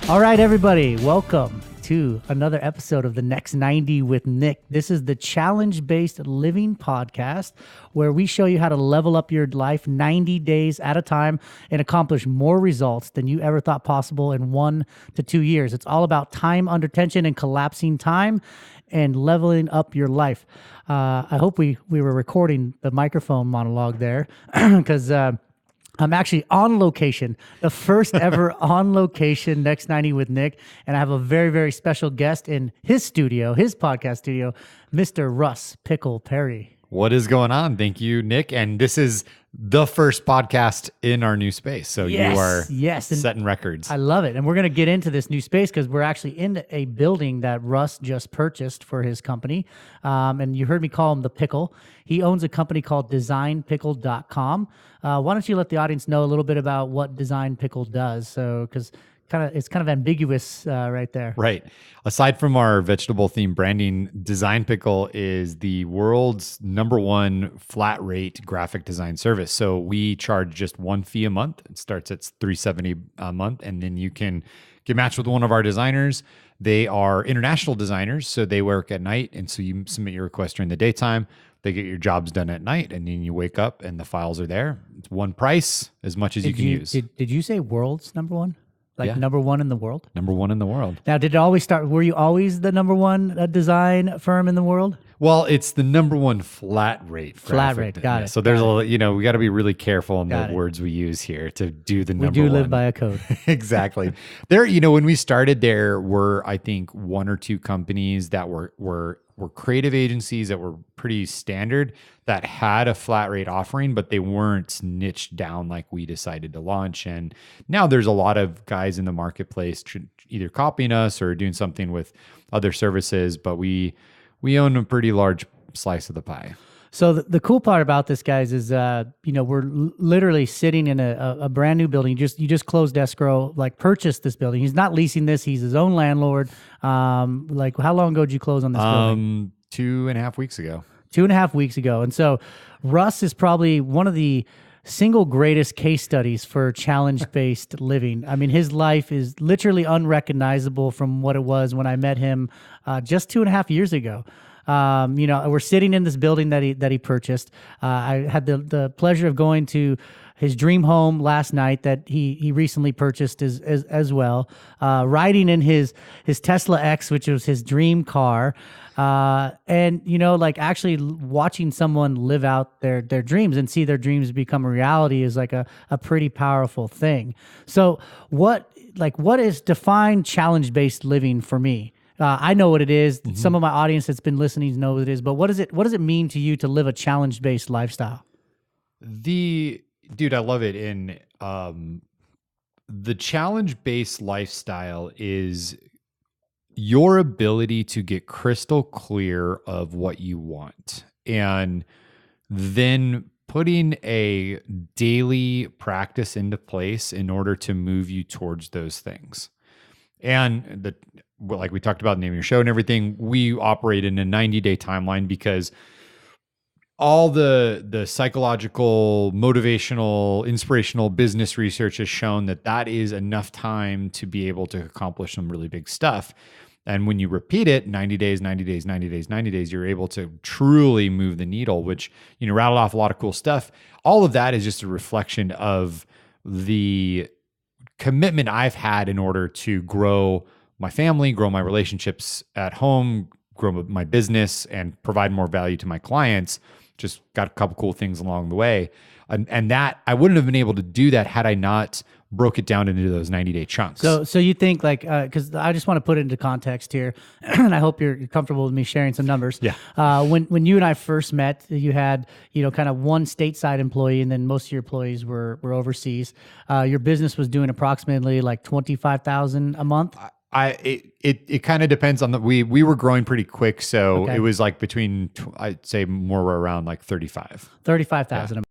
All right, everybody, welcome to another episode of the Next 90 with Nick. This is the challenge-based living podcast where we show you how to level up your life 90 days at a time and accomplish more results than you ever thought possible in 1 to 2 years. It's all about time under tension and collapsing time and leveling up your life. I hope we were recording the microphone monologue there because I'm actually on location, the first ever on location Next 90 with Nick. And I have a very, very special guest in his studio, his podcast studio, Mr. Russ Pickle Perry. What is going on? Thank you, Nick. And this is the first podcast in our new space. So you are setting records. I love it. And we're going to get into this new space because we're actually in a building that Russ just purchased for his company. And you heard me call him The Pickle. He owns a company called designpickle.com. Why don't you let the audience know a little bit about what Design Pickle does? So, because it's kind of ambiguous right there. Right. Aside from our vegetable themed branding, Design Pickle is the world's #1 flat rate graphic design service. So we charge just one fee a month. It starts at $370 a month, and then you can get matched with one of our designers. They are international designers, so they work at night, and so you submit your request during the daytime. They get your jobs done at night, and then you wake up and the files are there. It's one price, as much as you can use. Did you say world's #1? Like #1 in the world? #1 in the world. Now, did it always start? Were you always the #1 design firm in the world? Well, it's the #1 flat rate. Flat rate, got it. So there's we got to be really careful in the words we use here to do the number one. We do live by a code. Exactly. There, when we started, there were, I think, 1 or 2 companies that were creative agencies that were pretty standard that had a flat rate offering, but they weren't niched down like we decided to launch. And now there's a lot of guys in the marketplace either copying us or doing something with other services, but we own a pretty large slice of the pie. So the cool part about this, guys, is we're literally sitting in a brand new building. You just closed escrow, purchased this building. He's not leasing this; he's his own landlord. How long ago did you close on this building? 2.5 weeks ago. 2.5 weeks ago, and so Russ is probably one of the single greatest case studies for challenge-based living. I mean, his life is literally unrecognizable from what it was when I met him just 2.5 years ago. We're sitting in this building that he purchased. I had the pleasure of going to his dream home last night that he recently purchased as well. Riding in his Tesla X, which was his dream car. Actually watching someone live out their dreams and see their dreams become a reality is like a pretty powerful thing. So what is defined challenge-based living for me? I know what it is. Mm-hmm. Some of my audience that's been listening know what it is, but what does it mean to you to live a challenge-based lifestyle? Dude, I love it. And the challenge-based lifestyle is your ability to get crystal clear of what you want and then putting a daily practice into place in order to move you towards those things. And like we talked about the name of your show and everything, we operate in a 90-day timeline because all the psychological, motivational, inspirational business research has shown that is enough time to be able to accomplish some really big stuff. And when you repeat it 90 days, 90 days, 90 days, 90 days, you're able to truly move the needle, which, rattled off a lot of cool stuff. All of that is just a reflection of the commitment I've had in order to grow my family, grow my relationships at home, grow my business, and provide more value to my clients. Just got a couple cool things along the way. And that I wouldn't have been able to do that had I not broke it down into those 90-day chunks. So you think because I just want to put it into context here, and I hope you're comfortable with me sharing some numbers. Yeah. When you and I first met, you had kind of one stateside employee, and then most of your employees were overseas. Your business was doing approximately like $25,000 a month. It kind of depends on we were growing pretty quick, so It was like between I'd say more around like 35. 35,000.